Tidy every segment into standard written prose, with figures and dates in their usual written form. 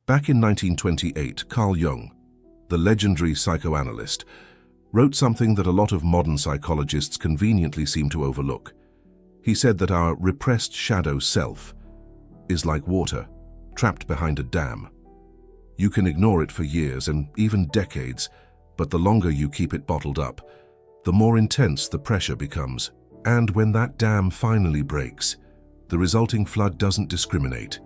Back in 1928, Carl Jung, the legendary psychoanalyst, wrote something that a lot of modern psychologists conveniently seem to overlook. He said that our repressed shadow self is like water trapped behind a dam. You can ignore it for years and even decades, but the longer you keep it bottled up, the more intense the pressure becomes. And when that dam finally breaks, the resulting flood doesn't discriminate.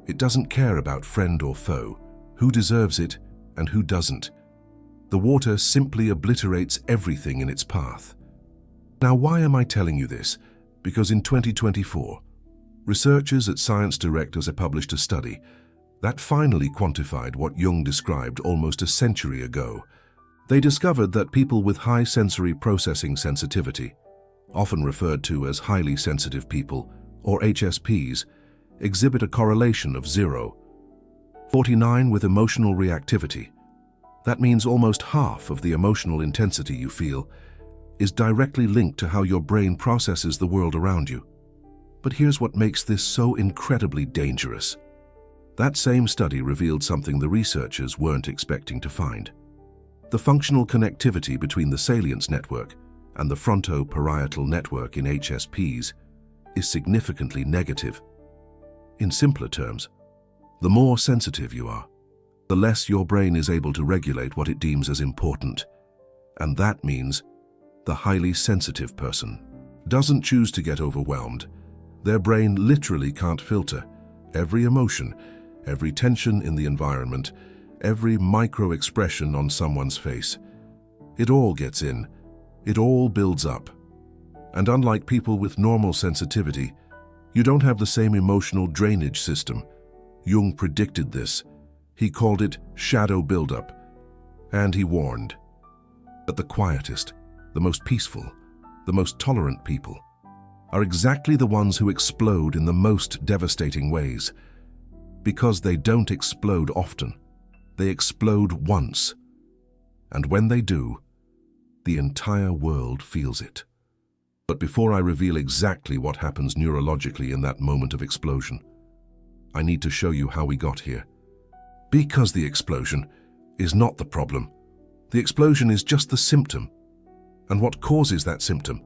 It doesn't care about friend or foe, who deserves it and who doesn't. The water simply obliterates everything in its path. Now, why am I telling you this? Because in 2024, researchers at Science Directors have published a study that finally quantified what Jung described almost a century ago. They discovered that people with high sensory processing sensitivity, often referred to as highly sensitive people, or HSPs, exhibit a correlation of 0.49 with emotional reactivity. That means almost half of the emotional intensity you feel is directly linked to how your brain processes the world around you. But here's what makes this so incredibly dangerous. That same study revealed something the researchers weren't expecting to find. The functional connectivity between the salience network and the frontoparietal network in HSPs is significantly negative. In simpler terms, the more sensitive you are, the less your brain is able to regulate what it deems as important. And that means the highly sensitive person doesn't choose to get overwhelmed. Their brain literally can't filter every emotion, every tension in the environment, every micro-expression on someone's face. It all gets in. It all builds up. And unlike people with normal sensitivity, you don't have the same emotional drainage system. Jung predicted this. He called it shadow buildup. And he warned that the quietest, the most peaceful, the most tolerant people are exactly the ones who explode in the most devastating ways. Because they don't explode often. They explode once. And when they do, the entire world feels it. But before I reveal exactly what happens neurologically in that moment of explosion, I need to show you how we got here. Because the explosion is not the problem. The explosion is just the symptom. And what causes that symptom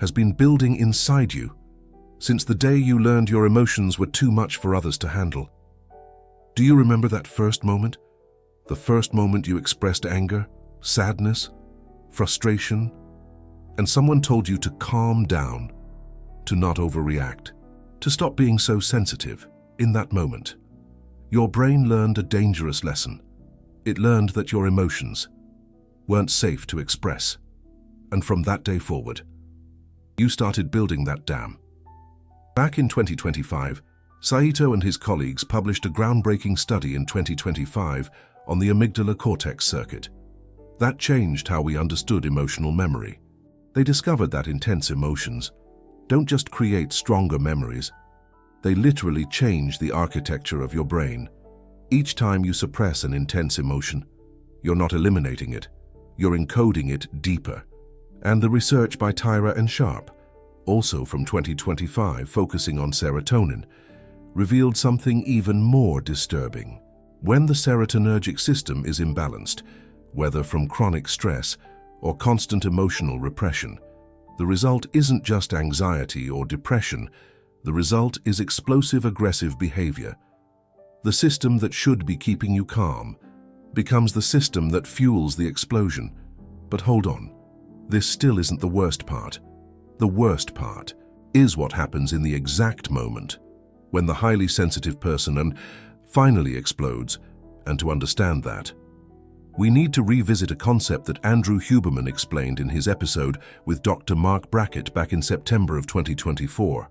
has been building inside you since the day you learned your emotions were too much for others to handle. Do you remember that first moment? The first moment you expressed anger, sadness, frustration, and someone told you to calm down, to not overreact, to stop being so sensitive in that moment. Your brain learned a dangerous lesson. It learned that your emotions weren't safe to express. And from that day forward, you started building that dam. Back in 2025, Saito and his colleagues published a groundbreaking study in 2025 on the amygdala cortex circuit. That changed how we understood emotional memory. They discovered that intense emotions don't just create stronger memories, they literally change the architecture of your brain. Each time you suppress an intense emotion, you're not eliminating it, you're encoding it deeper. And the research by Tyra and Sharp, also from 2025 focusing on serotonin, revealed something even more disturbing. When the serotonergic system is imbalanced, whether from chronic stress or constant emotional repression, the result isn't just anxiety or depression, the result is explosive aggressive behavior. The system that should be keeping you calm becomes the system that fuels the explosion. But hold on, this still isn't the worst part. The worst part is what happens in the exact moment when the highly sensitive person finally explodes. And to understand that, we need to revisit a concept that Andrew Huberman explained in his episode with Dr. Mark Brackett back in September of 2024.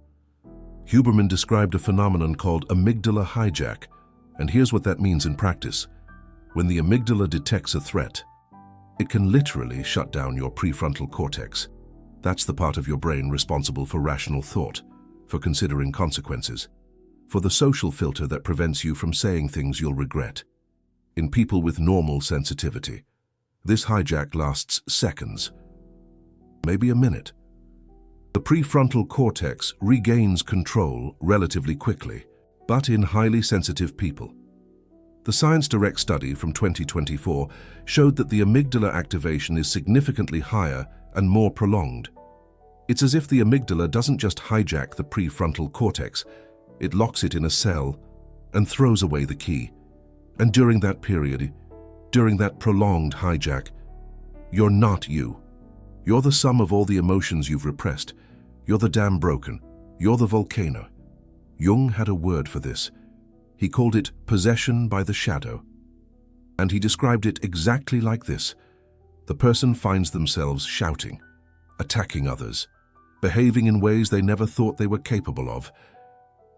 Huberman described a phenomenon called amygdala hijack, and here's what that means in practice. When the amygdala detects a threat, it can literally shut down your prefrontal cortex. That's the part of your brain responsible for rational thought, for considering consequences, for the social filter that prevents you from saying things you'll regret. In people with normal sensitivity, this hijack lasts seconds, maybe a minute. The prefrontal cortex regains control relatively quickly, but in highly sensitive people, The Science Direct study from 2024 showed that the amygdala activation is significantly higher and more prolonged. It's as if the amygdala doesn't just hijack the prefrontal cortex, it locks it in a cell and throws away the key. And during that period, during that prolonged hijack, you're not you. You're the sum of all the emotions you've repressed. You're the dam broken. You're the volcano. Jung had a word for this. He called it possession by the shadow. And he described it exactly like this. The person finds themselves shouting, attacking others, behaving in ways they never thought they were capable of.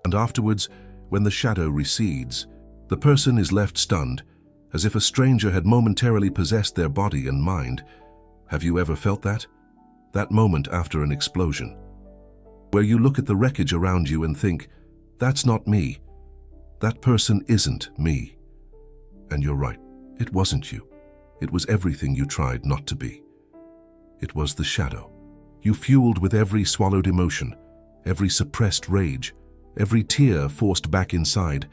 And afterwards, when the shadow recedes, the person is left stunned, as if a stranger had momentarily possessed their body and mind. Have you ever felt that? That moment after an explosion, where you look at the wreckage around you and think, that's not me. That person isn't me. And you're right, it wasn't you. It was everything you tried not to be. It was the shadow. You fueled with every swallowed emotion, every suppressed rage, every tear forced back inside.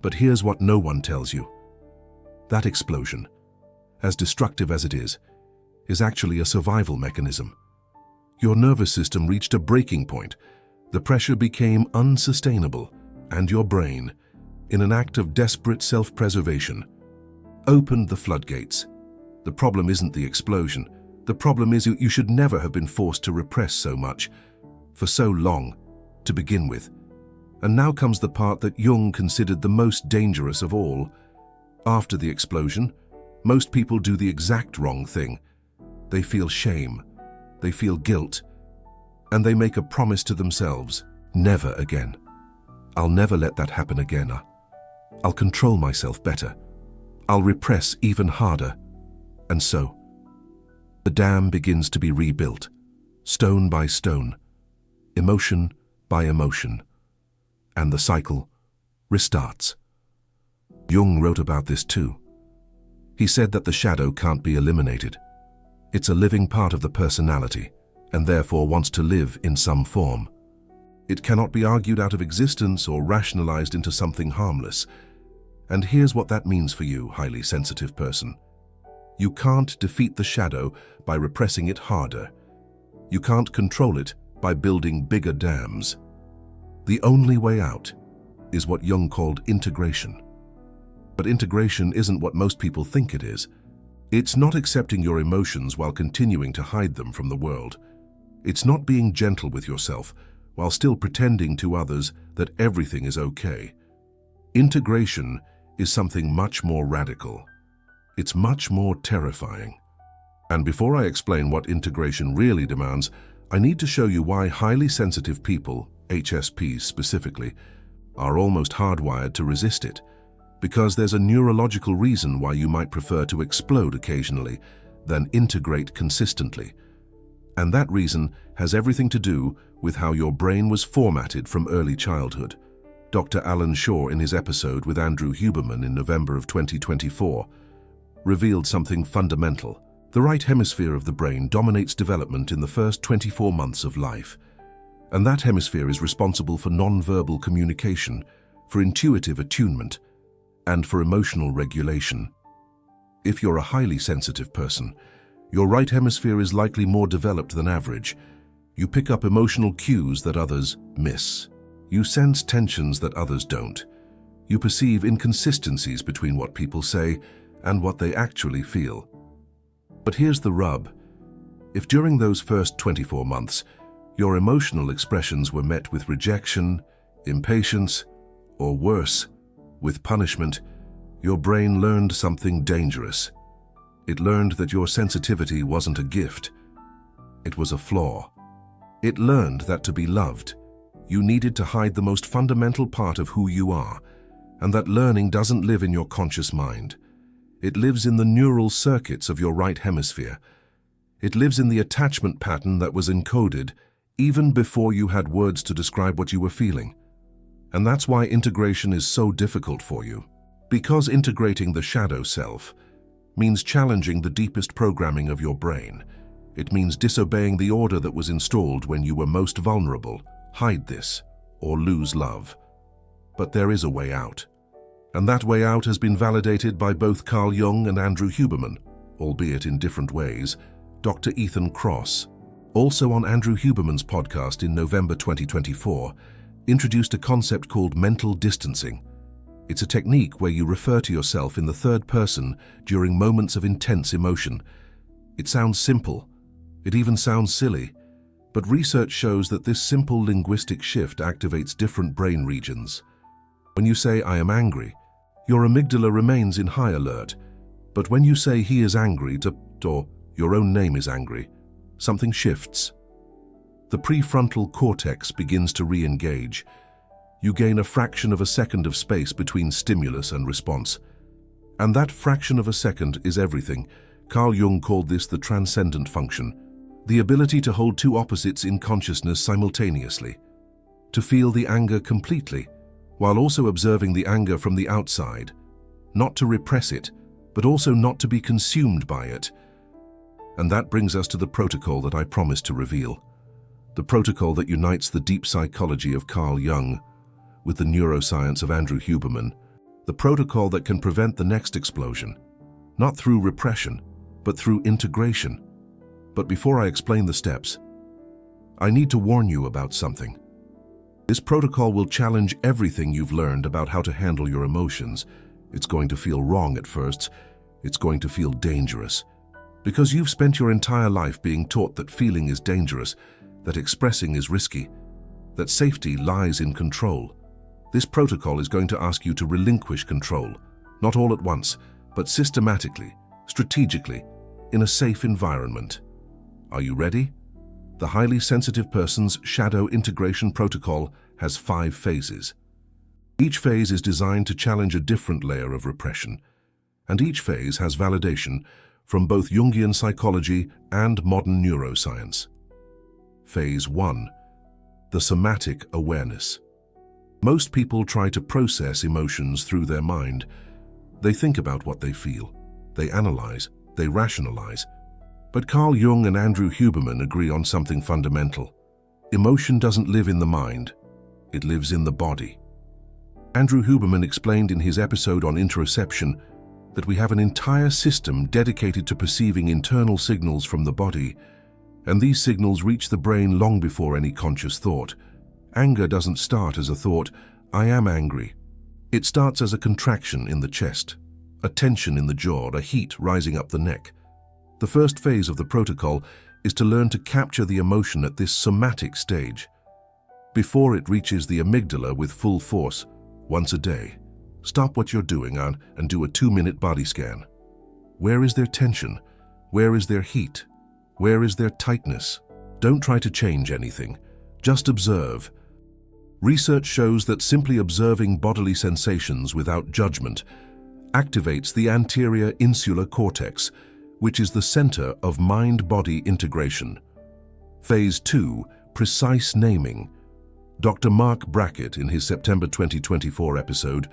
But here's what no one tells you. That explosion, as destructive as it is actually a survival mechanism. Your nervous system reached a breaking point. The pressure became unsustainable, and your brain, in an act of desperate self-preservation, opened the floodgates. The problem isn't the explosion. The problem is you should never have been forced to repress so much, for so long, to begin with. And now comes the part that Jung considered the most dangerous of all. After the explosion, most people do the exact wrong thing. They feel shame, they feel guilt, and they make a promise to themselves, never again. I'll never let that happen again. I'll control myself better. I'll repress even harder. And so, the dam begins to be rebuilt, stone by stone, emotion by emotion, and the cycle restarts. Jung wrote about this too. He said that the shadow can't be eliminated. It's a living part of the personality, and therefore wants to live in some form. It cannot be argued out of existence or rationalized into something harmless. And here's what that means for you, highly sensitive person. You can't defeat the shadow by repressing it harder. You can't control it by building bigger dams. The only way out is what Jung called integration. But integration isn't what most people think it is. It's not accepting your emotions while continuing to hide them from the world. It's not being gentle with yourself while still pretending to others that everything is okay. Integration is something much more radical. It's much more terrifying. And before I explain what integration really demands, I need to show you why highly sensitive people, HSPs specifically, are almost hardwired to resist it. Because there's a neurological reason why you might prefer to explode occasionally than integrate consistently. And that reason has everything to do with how your brain was formatted from early childhood. Dr. Alan Shaw, in his episode with Andrew Huberman in November of 2024, revealed something fundamental. The right hemisphere of the brain dominates development in the first 24 months of life. And that hemisphere is responsible for non-verbal communication, for intuitive attunement, and for emotional regulation. If you're a highly sensitive person, your right hemisphere is likely more developed than average. You pick up emotional cues that others miss. You sense tensions that others don't. You perceive inconsistencies between what people say and what they actually feel. But here's the rub. If during those first 24 months, your emotional expressions were met with rejection, impatience, or worse, with punishment, your brain learned something dangerous. It learned that your sensitivity wasn't a gift. It was a flaw. It learned that to be loved, you needed to hide the most fundamental part of who you are, and that learning doesn't live in your conscious mind. It lives in the neural circuits of your right hemisphere. It lives in the attachment pattern that was encoded even before you had words to describe what you were feeling. And that's why integration is so difficult for you. Because integrating the shadow self means challenging the deepest programming of your brain. It means disobeying the order that was installed when you were most vulnerable. Hide this, or lose love. But there is a way out. And that way out has been validated by both Carl Jung and Andrew Huberman, albeit in different ways. Dr. Ethan Kross, also on Andrew Huberman's podcast in November 2024, introduced a concept called mental distancing. It's a technique where you refer to yourself in the third person during moments of intense emotion. It sounds simple. It even sounds silly. But research shows that this simple linguistic shift activates different brain regions. When you say, "I am angry," your amygdala remains in high alert. But when you say, "He is angry," or "Your own name is angry," something shifts. The prefrontal cortex begins to re-engage. You gain a fraction of a second of space between stimulus and response. And that fraction of a second is everything. Carl Jung called this the transcendent function, the ability to hold two opposites in consciousness simultaneously, to feel the anger completely, while also observing the anger from the outside, not to repress it, but also not to be consumed by it. And that brings us to the protocol that I promised to reveal. The protocol that unites the deep psychology of Carl Jung with the neuroscience of Andrew Huberman. The protocol that can prevent the next explosion, not through repression, but through integration. But before I explain the steps, I need to warn you about something. This protocol will challenge everything you've learned about how to handle your emotions. It's going to feel wrong at first. It's going to feel dangerous. Because you've spent your entire life being taught that feeling is dangerous, that expressing is risky, that safety lies in control. This protocol is going to ask you to relinquish control, not all at once, but systematically, strategically, in a safe environment. Are you ready? The highly sensitive person's shadow integration protocol has 5 phases. Each phase is designed to challenge a different layer of repression, and each phase has validation from both Jungian psychology and modern neuroscience. Phase 1. The somatic awareness. Most people try to process emotions through their mind. They think about what they feel. They analyze. They rationalize. But Carl Jung and Andrew Huberman agree on something fundamental. Emotion doesn't live in the mind. It lives in the body. Andrew Huberman explained in his episode on interoception that we have an entire system dedicated to perceiving internal signals from the body, and these signals reach the brain long before any conscious thought. Anger doesn't start as a thought, "I am angry." It starts as a contraction in the chest, a tension in the jaw, a heat rising up the neck. The first phase of the protocol is to learn to capture the emotion at this somatic stage, before it reaches the amygdala with full force, once a day. Stop what you're doing and do a 2-minute body scan. Where is there tension? Where is there heat? Where is there tightness? Don't try to change anything. Just observe. Research shows that simply observing bodily sensations without judgment activates the anterior insular cortex, which is the center of mind-body integration. Phase 2, precise naming. Dr. Mark Brackett, in his September 2024 episode,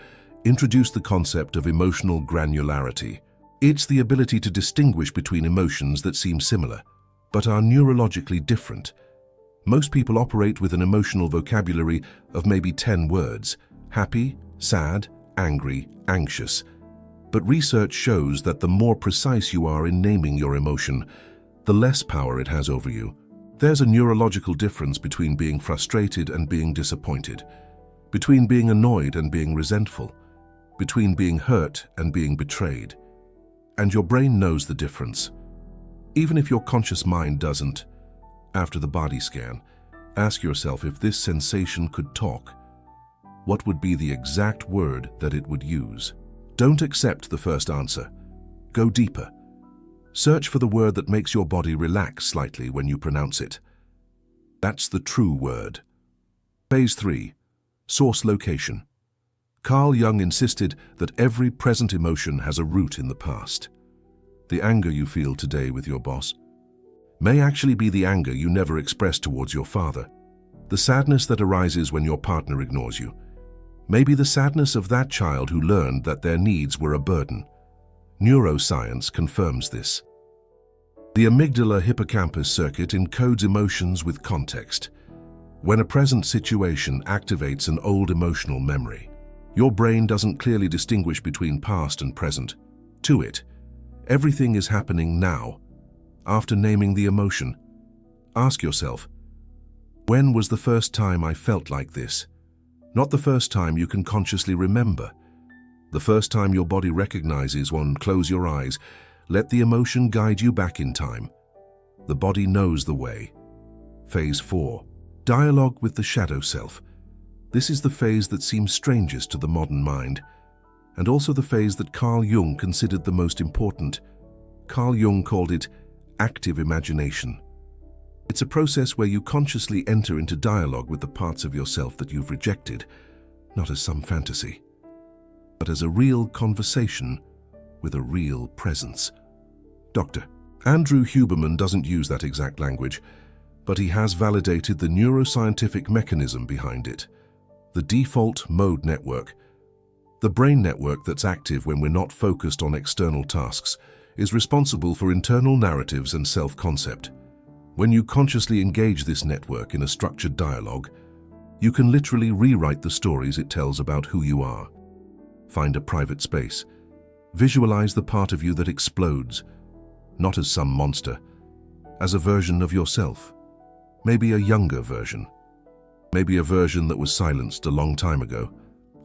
introduced the concept of emotional granularity. It's the ability to distinguish between emotions that seem similar, but are neurologically different. Most people operate with an emotional vocabulary of maybe 10 words: happy, sad, angry, anxious. But research shows that the more precise you are in naming your emotion, the less power it has over you. There's a neurological difference between being frustrated and being disappointed, between being annoyed and being resentful, between being hurt and being betrayed. And your brain knows the difference. Even if your conscious mind doesn't. After the body scan, ask yourself if this sensation could talk. What would be the exact word that it would use? Don't accept the first answer. Go deeper. Search for the word that makes your body relax slightly when you pronounce it. That's the true word. Phase 3. Source location. Carl Jung insisted that every present emotion has a root in the past. The anger you feel today with your boss may actually be the anger you never expressed towards your father. The sadness that arises when your partner ignores you may be the sadness of that child who learned that their needs were a burden. Neuroscience confirms this. The amygdala hippocampus circuit encodes emotions with context. When a present situation activates an old emotional memory, Your brain doesn't clearly distinguish between past and present. To it, everything is happening now. After naming the emotion, ask yourself, when was the first time I felt like this? Not the first time you can consciously remember. The first time your body recognizes one. Close your eyes. Let the emotion guide you back in time. The body knows the way. Phase 4. Dialogue with the shadow self. This is the phase that seems strangest to the modern mind, and also the phase that Carl Jung considered the most important. Carl Jung called it active imagination. It's a process where you consciously enter into dialogue with the parts of yourself that you've rejected, not as some fantasy, but as a real conversation with a real presence. Dr. Andrew Huberman doesn't use that exact language, but he has validated the neuroscientific mechanism behind it. The default mode network, the brain network that's active when we're not focused on external tasks, is responsible for internal narratives and self-concept. When you consciously engage this network in a structured dialogue, you can literally rewrite the stories it tells about who you are. Find a private space. Visualize the part of you that explodes, not as some monster, as a version of yourself. Maybe a younger version. Maybe a version that was silenced a long time ago.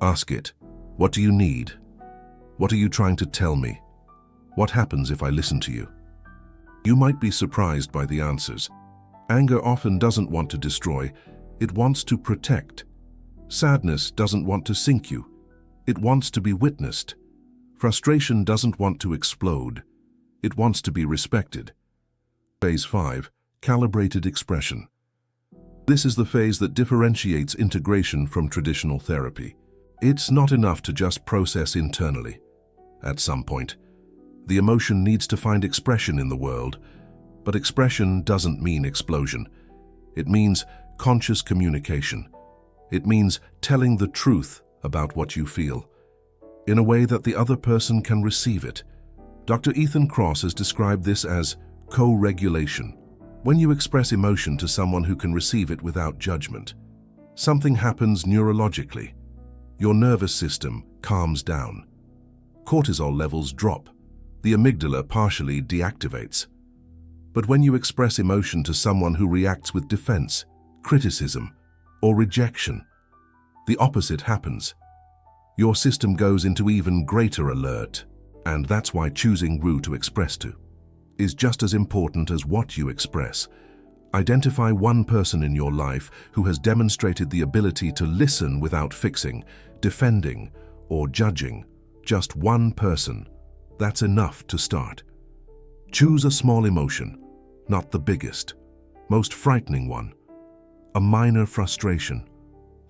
Ask it, what do you need? What are you trying to tell me? What happens if I listen to you? You might be surprised by the answers. Anger often doesn't want to destroy, it wants to protect. Sadness doesn't want to sink you, it wants to be witnessed. Frustration doesn't want to explode, it wants to be respected. Phase 5. Calibrated expression. This is the phase that differentiates integration from traditional therapy. It's not enough to just process internally. At some point, the emotion needs to find expression in the world, but expression doesn't mean explosion. It means conscious communication. It means telling the truth about what you feel, in a way that the other person can receive it. Dr. Ethan Kross has described this as co-regulation. When you express emotion to someone who can receive it without judgment, something happens neurologically. Your nervous system calms down. Cortisol levels drop. The amygdala partially deactivates. But when you express emotion to someone who reacts with defense, criticism, or rejection, the opposite happens. Your system goes into even greater alert, and that's why choosing who to express to is just as important as what you express. Identify one person in your life who has demonstrated the ability to listen without fixing, defending, or judging. Just one person. That's enough to start. Choose a small emotion, not the biggest, most frightening one. A minor frustration,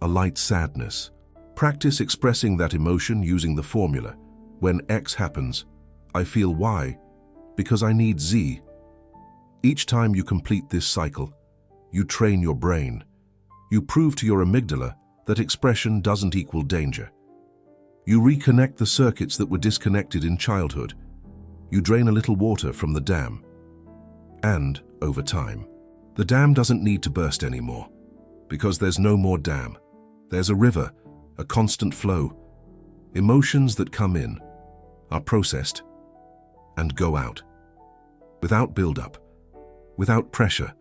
a light sadness. Practice expressing that emotion using the formula. When X happens, I feel Y because I need Z. Each time you complete this cycle, you train your brain. You prove to your amygdala that expression doesn't equal danger. You reconnect the circuits that were disconnected in childhood. You drain a little water from the dam. And, over time, the dam doesn't need to burst anymore, because there's no more dam. There's a river, a constant flow. Emotions that come in are processed and go out. Without build-up, without pressure,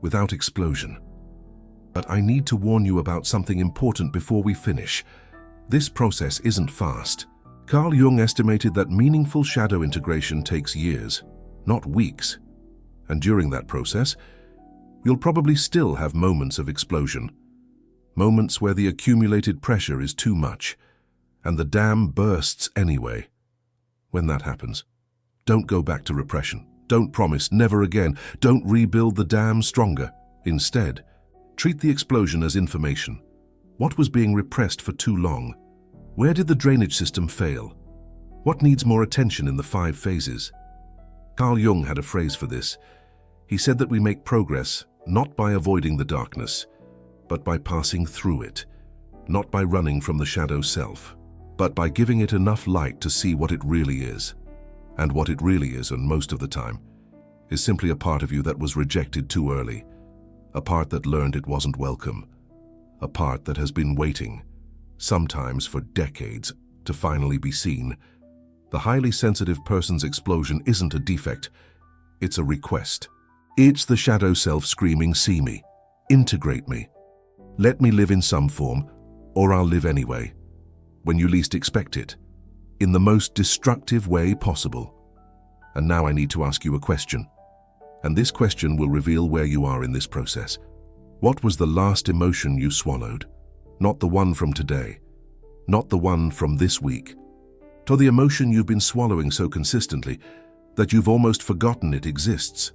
without explosion. But I need to warn you about something important before we finish. This process isn't fast. Carl Jung estimated that meaningful shadow integration takes years, not weeks. And during that process, you'll probably still have moments of explosion. Moments where the accumulated pressure is too much, and the dam bursts anyway. When that happens, don't go back to repression. Don't promise never again. Don't rebuild the dam stronger. Instead, treat the explosion as information. What was being repressed for too long? Where did the drainage system fail? What needs more attention in the 5 phases? Carl Jung had a phrase for this. He said that we make progress not by avoiding the darkness, but by passing through it, not by running from the shadow self, but by giving it enough light to see what it really is. And what it really is, and most of the time, is simply a part of you that was rejected too early, a part that learned it wasn't welcome, a part that has been waiting, sometimes for decades, to finally be seen. The highly sensitive person's explosion isn't a defect, it's a request. It's the shadow self screaming, "See me, integrate me, let me live in some form, or I'll live anyway," when you least expect it, in the most destructive way possible. And now I need to ask you a question. And this question will reveal where you are in this process. What was the last emotion you swallowed? Not the one from today, not the one from this week, to the emotion you've been swallowing so consistently that you've almost forgotten it exists.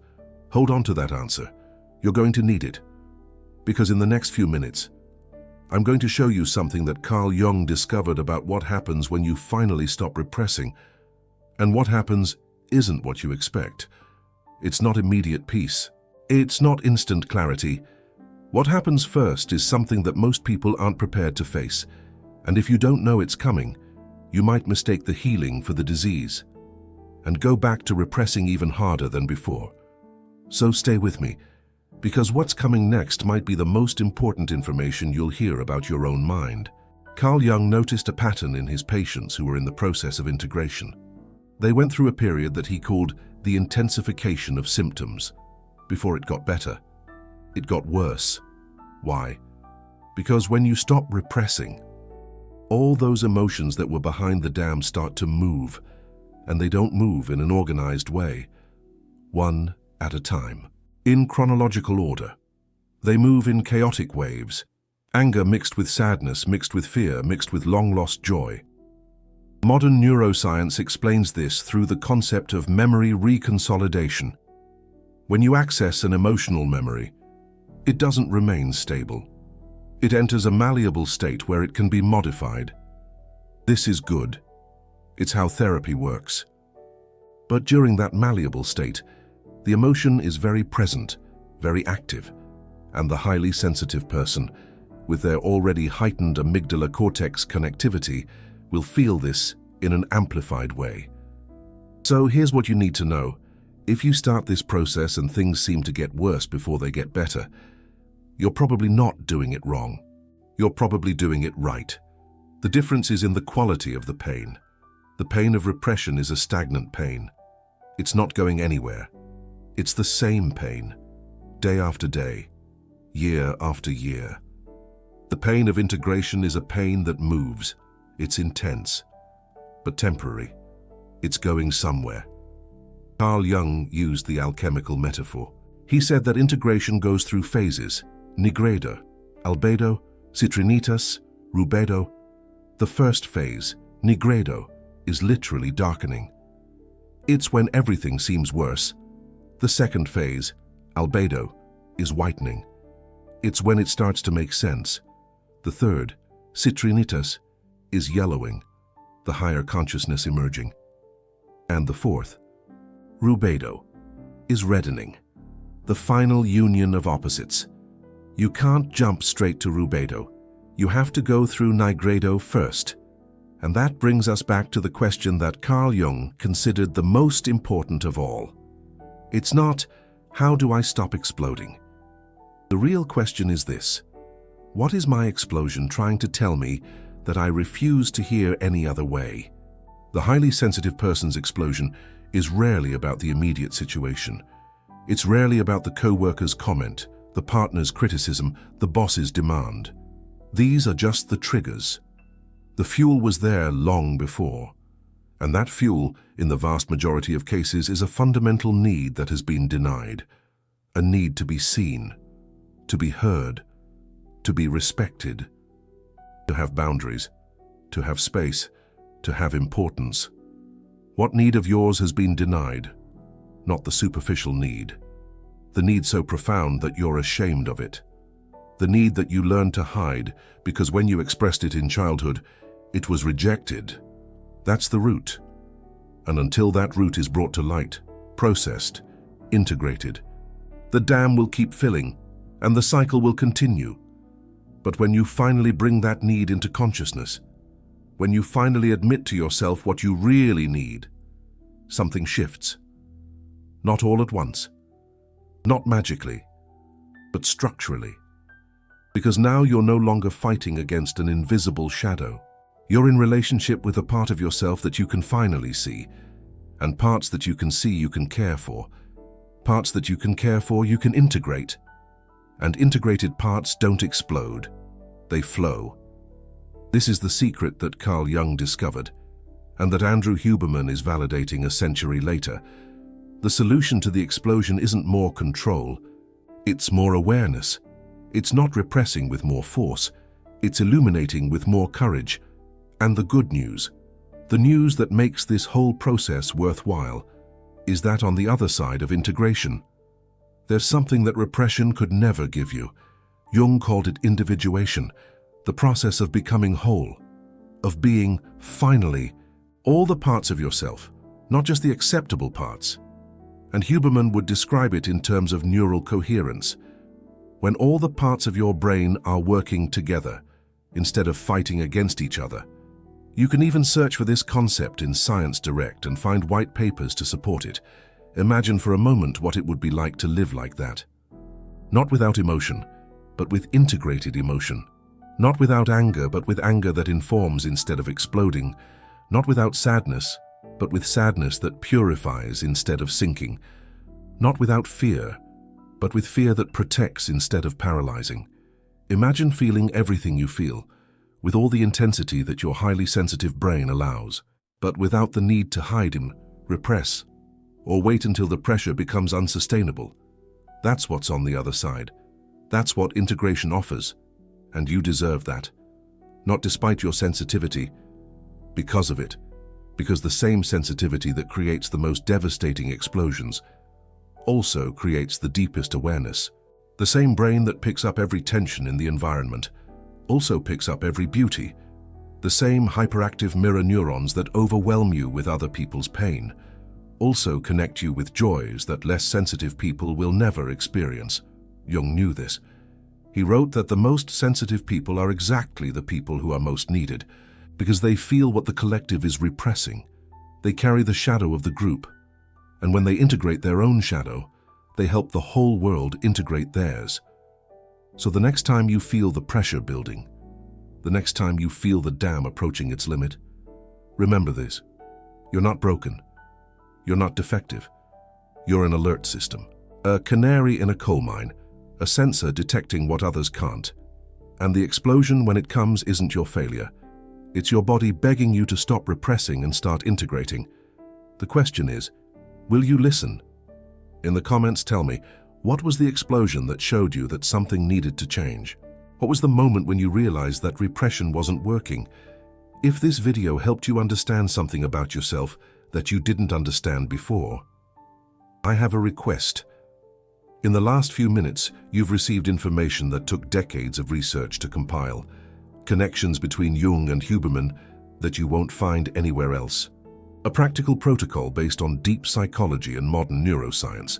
Hold on to that answer. You're going to need it. Because in the next few minutes, I'm going to show you something that Carl Jung discovered about what happens when you finally stop repressing. And what happens isn't what you expect. It's not immediate peace. It's not instant clarity. What happens first is something that most people aren't prepared to face. And if you don't know it's coming, you might mistake the healing for the disease and go back to repressing even harder than before. So stay with me, because what's coming next might be the most important information you'll hear about your own mind. Carl Jung noticed a pattern in his patients who were in the process of integration. They went through a period that he called the intensification of symptoms. Before it got better, it got worse. Why? Because when you stop repressing, all those emotions that were behind the dam start to move, and they don't move in an organized way, one at a time, in chronological order. They move in chaotic waves, anger mixed with sadness, mixed with fear, mixed with long-lost joy. Modern neuroscience explains this through the concept of memory reconsolidation. When you access an emotional memory, it doesn't remain stable. It enters a malleable state where it can be modified. This is good. It's how therapy works. But during that malleable state, the emotion is very present, very active, and the highly sensitive person, with their already heightened amygdala cortex connectivity, will feel this in an amplified way. So here's what you need to know. If you start this process and things seem to get worse before they get better, you're probably not doing it wrong. You're probably doing it right. The difference is in the quality of the pain. The pain of repression is a stagnant pain. It's not going anywhere. It's the same pain, day after day, year after year. The pain of integration is a pain that moves. It's intense, but temporary. It's going somewhere. Carl Jung used the alchemical metaphor. He said that integration goes through phases: nigredo, albedo, citrinitas, rubedo. The first phase, nigredo, is literally darkening. It's when everything seems worse. The second phase, albedo, is whitening. It's when it starts to make sense. The third, citrinitas, is yellowing, the higher consciousness emerging. And the fourth, rubedo, is reddening, the final union of opposites. You can't jump straight to rubedo. You have to go through nigredo first. And that brings us back to the question that Carl Jung considered the most important of all. It's not, how do I stop exploding? The real question is this: what is my explosion trying to tell me that I refuse to hear any other way? The highly sensitive person's explosion is rarely about the immediate situation. It's rarely about the co-worker's comment, the partner's criticism, the boss's demand. These are just the triggers. The fuel was there long before. And that fuel, in the vast majority of cases, is a fundamental need that has been denied. A need to be seen, to be heard, to be respected, to have boundaries, to have space, to have importance. What need of yours has been denied? Not the superficial need. The need so profound that you're ashamed of it. The need that you learned to hide because when you expressed it in childhood, it was rejected. That's the root. And until that root is brought to light, processed, integrated, the dam will keep filling and the cycle will continue. But when you finally bring that need into consciousness, when you finally admit to yourself what you really need, something shifts. Not all at once, not magically, but structurally. Because now you're no longer fighting against an invisible shadow. You're in relationship with a part of yourself that you can finally see, and parts that you can see you can care for. Parts that you can care for you can integrate. And integrated parts don't explode, they flow. This is the secret that Carl Jung discovered, and that Andrew Huberman is validating a century later. The solution to the explosion isn't more control, it's more awareness. It's not repressing with more force, it's illuminating with more courage. And the good news, the news that makes this whole process worthwhile, is that on the other side of integration, there's something that repression could never give you. Jung called it individuation, the process of becoming whole, of being, finally, all the parts of yourself, not just the acceptable parts. And Huberman would describe it in terms of neural coherence, when all the parts of your brain are working together, instead of fighting against each other. You can even search for this concept in Science Direct and find white papers to support it. Imagine for a moment what it would be like to live like that. Not without emotion, but with integrated emotion. Not without anger, but with anger that informs instead of exploding. Not without sadness, but with sadness that purifies instead of sinking. Not without fear, but with fear that protects instead of paralyzing. Imagine feeling everything you feel, with all the intensity that your highly sensitive brain allows, but without the need to hide him, repress, or wait until the pressure becomes unsustainable. That's what's on the other side. That's what integration offers, and you deserve that. Not despite your sensitivity, because of it. Because the same sensitivity that creates the most devastating explosions also creates the deepest awareness. The same brain that picks up every tension in the environment also picks up every beauty. The same hyperactive mirror neurons that overwhelm you with other people's pain also connect you with joys that less sensitive people will never experience. Jung knew this. He wrote that the most sensitive people are exactly the people who are most needed, because they feel what the collective is repressing. They carry the shadow of the group, and when they integrate their own shadow, they help the whole world integrate theirs. So the next time you feel the pressure building, the next time you feel the dam approaching its limit, remember this: you're not broken, you're not defective, you're an alert system, a canary in a coal mine, a sensor detecting what others can't. And the explosion, when it comes, isn't your failure. It's your body begging you to stop repressing and start integrating. The question is, will you listen? In the comments, tell me, what was the explosion that showed you that something needed to change? What was the moment when you realized that repression wasn't working? If this video helped you understand something about yourself that you didn't understand before, I have a request. In the last few minutes, you've received information that took decades of research to compile. Connections between Jung and Huberman that you won't find anywhere else. A practical protocol based on deep psychology and modern neuroscience.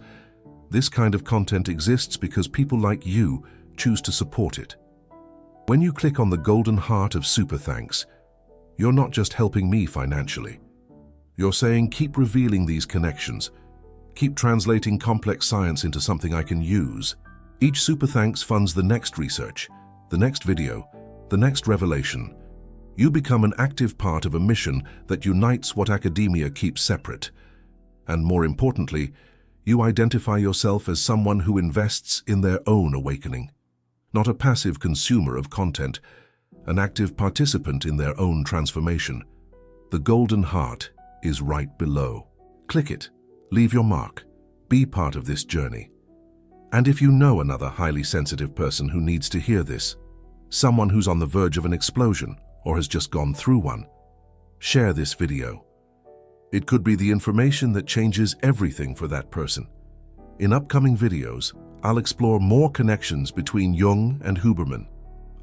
This kind of content exists because people like you choose to support it. When you click on the golden heart of super thanks, you're not just helping me financially. You're saying, keep revealing these connections. Keep translating complex science into something I can use. Each super thanks funds the next research, the next video, the next revelation. You become an active part of a mission that unites what academia keeps separate. And more importantly, you identify yourself as someone who invests in their own awakening. Not a passive consumer of content, an active participant in their own transformation. The golden heart is right below. Click it, leave your mark, be part of this journey. And if you know another highly sensitive person who needs to hear this, someone who's on the verge of an explosion or has just gone through one, share this video. It could be the information that changes everything for that person. In upcoming videos, I'll explore more connections between Jung and Huberman.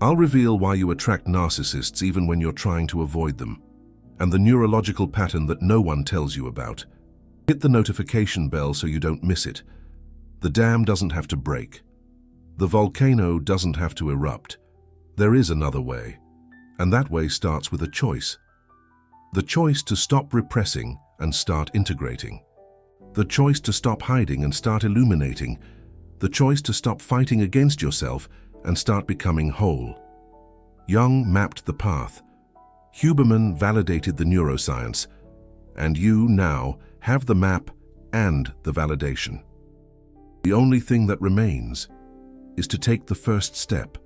I'll reveal why you attract narcissists even when you're trying to avoid them, and the neurological pattern that no one tells you about. Hit the notification bell so you don't miss it. The dam doesn't have to break. The volcano doesn't have to erupt. There is another way, and that way starts with a choice. The choice to stop repressing and start integrating. The choice to stop hiding and start illuminating. The choice to stop fighting against yourself and start becoming whole. Jung mapped the path. Huberman validated the neuroscience. And you now have the map and the validation. The only thing that remains is to take the first step,